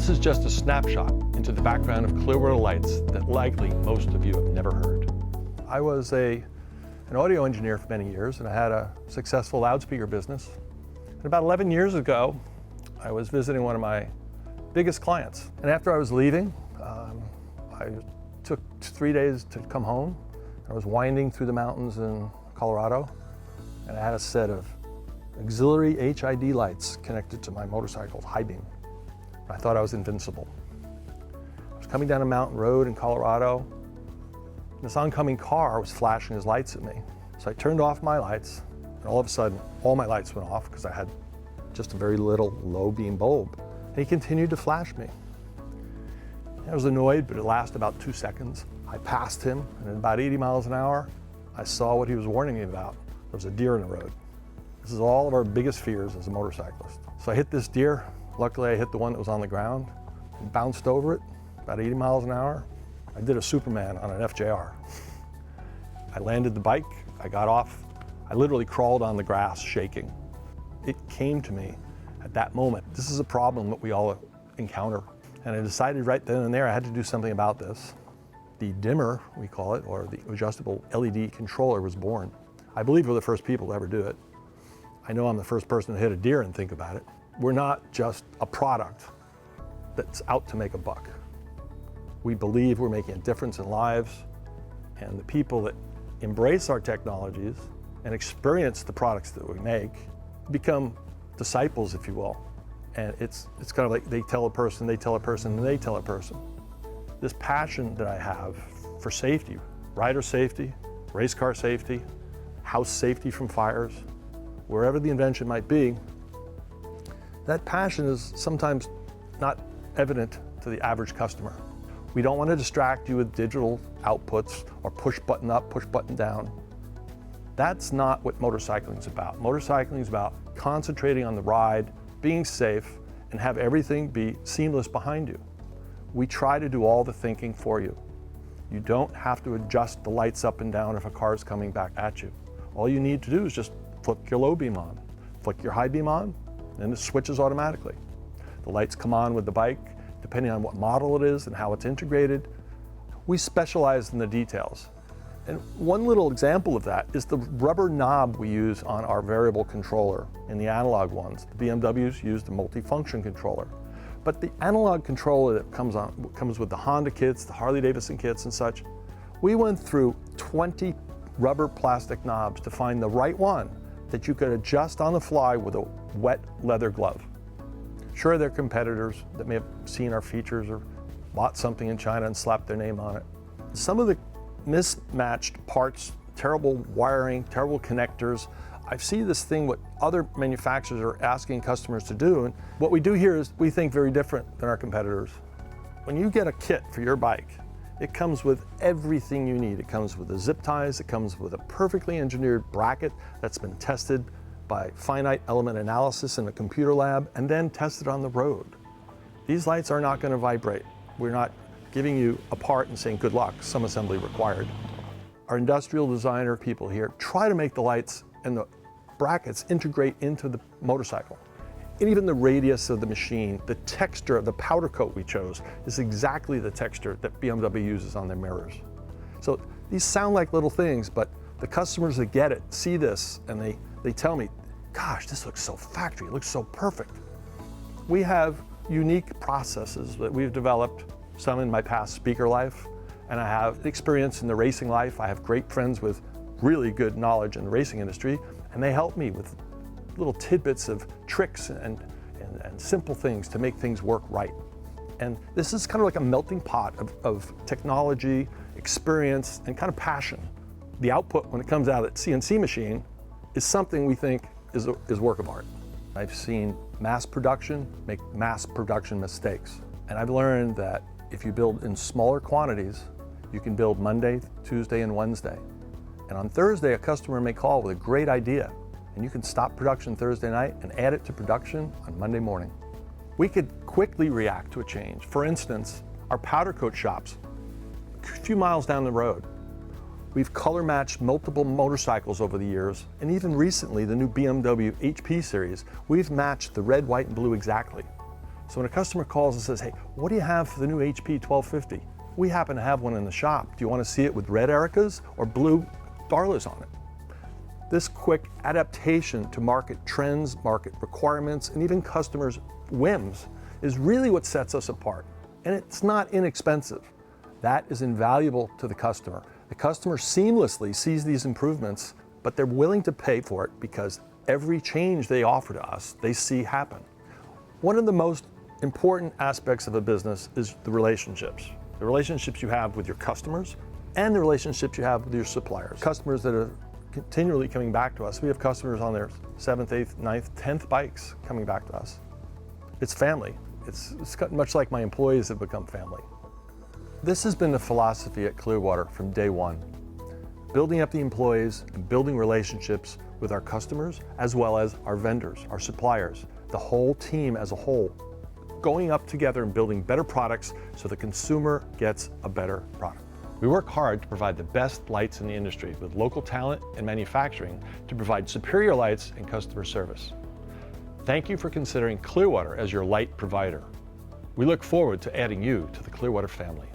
This is just a snapshot into the background of Clearwater Lights that likely most of you have never heard. I was an audio engineer for many years, and I had a successful loudspeaker business. And about 11 years ago, I was visiting one of my biggest clients. And after I was leaving, I took 3 days to come home. I was winding through the mountains in Colorado, and I had a set of auxiliary HID lights connected to my motorcycle, high beam. I thought I was invincible. I was coming down a mountain road in Colorado. And this oncoming car was flashing his lights at me. So I turned off my lights, and all of a sudden, all my lights went off because I had just a very little low beam bulb. And he continued to flash me. I was annoyed, but it lasted about 2 seconds. I passed him, and at about 80 miles an hour, I saw what he was warning me about. There was a deer in the road. This is all of our biggest fears as a motorcyclist. So I hit this deer. Luckily, I hit the one that was on the ground and bounced over it about 80 miles an hour. I did a Superman on an FJR. I landed the bike, I got off. I literally crawled on the grass shaking. It came to me at that moment. This is a problem that we all encounter. And I decided right then and there I had to do something about this. The dimmer, we call it, or the adjustable LED controller was born. I believe we're the first people to ever do it. I know I'm the first person to hit a deer and think about it. We're not just a product that's out to make a buck. We believe we're making a difference in lives, and the people that embrace our technologies and experience the products that we make become disciples, if you will. And it's kind of like they tell a person, they tell a person, and they tell a person. This passion that I have for safety, rider safety, race car safety, house safety from fires, wherever the invention might be, that passion is sometimes not evident to the average customer. We don't want to distract you with digital outputs or push button up, push button down. That's not what motorcycling is about. Motorcycling is about concentrating on the ride, being safe, and have everything be seamless behind you. We try to do all the thinking for you. You don't have to adjust the lights up and down if a car is coming back at you. All you need to do is just flick your low beam on, flick your high beam on, and it switches automatically. The lights come on with the bike, depending on what model it is and how it's integrated. We specialize in the details. And one little example of that is the rubber knob we use on our variable controller in the analog ones. The BMWs use the multi-function controller. But the analog controller that comes with the Honda kits, the Harley-Davidson kits and such, we went through 20 rubber plastic knobs to find the right one that you could adjust on the fly with a wet leather glove. Sure, there are competitors that may have seen our features or bought something in China and slapped their name on it. Some of the mismatched parts, terrible wiring, terrible connectors. I see this thing what other manufacturers are asking customers to do, and what we do here is we think very different than our competitors. When you get a kit for your bike, it comes with everything you need. It comes with the zip ties, it comes with a perfectly engineered bracket that's been tested by finite element analysis in a computer lab and then tested on the road. These lights are not going to vibrate. We're not giving you a part and saying good luck, some assembly required. Our industrial designer people here try to make the lights and the brackets integrate into the motorcycle. And even the radius of the machine, the texture of the powder coat we chose is exactly the texture that BMW uses on their mirrors. So these sound like little things, but the customers that get it see this and they tell me, gosh, this looks so factory, it looks so perfect. We have unique processes that we've developed, some in my past speaker life, and I have experience in the racing life. I have great friends with really good knowledge in the racing industry, and they help me with little tidbits of tricks and simple things to make things work right. And this is kind of like a melting pot of technology, experience, and kind of passion. The output when it comes out of that CNC machine is something we think is work of art. I've seen mass production make mass production mistakes. And I've learned that if you build in smaller quantities, you can build Monday, Tuesday, and Wednesday. And on Thursday, a customer may call with a great idea, and you can stop production Thursday night and add it to production on Monday morning. We could quickly react to a change. For instance, our powder coat shops, a few miles down the road. We've color matched multiple motorcycles over the years, and even recently, the new BMW HP series, we've matched the red, white, and blue exactly. So when a customer calls and says, hey, what do you have for the new HP 1250? We happen to have one in the shop. Do you want to see it with red Ericas or blue Darlas on it? This quick adaptation to market trends, market requirements, and even customers' whims is really what sets us apart. And it's not inexpensive. That is invaluable to the customer. The customer seamlessly sees these improvements, but they're willing to pay for it because every change they offer to us, they see happen. One of the most important aspects of a business is the relationships. The relationships you have with your customers and the relationships you have with your suppliers. Customers that are continually coming back to us. We have customers on their 7th, 8th, 9th, 10th bikes coming back to us. It's family. It's much like my employees have become family. This has been the philosophy at Clearwater from day one. Building up the employees and building relationships with our customers, as well as our vendors, our suppliers, the whole team as a whole, going up together and building better products so the consumer gets a better product. We work hard to provide the best lights in the industry with local talent and manufacturing to provide superior lights and customer service. Thank you for considering Clearwater as your light provider. We look forward to adding you to the Clearwater family.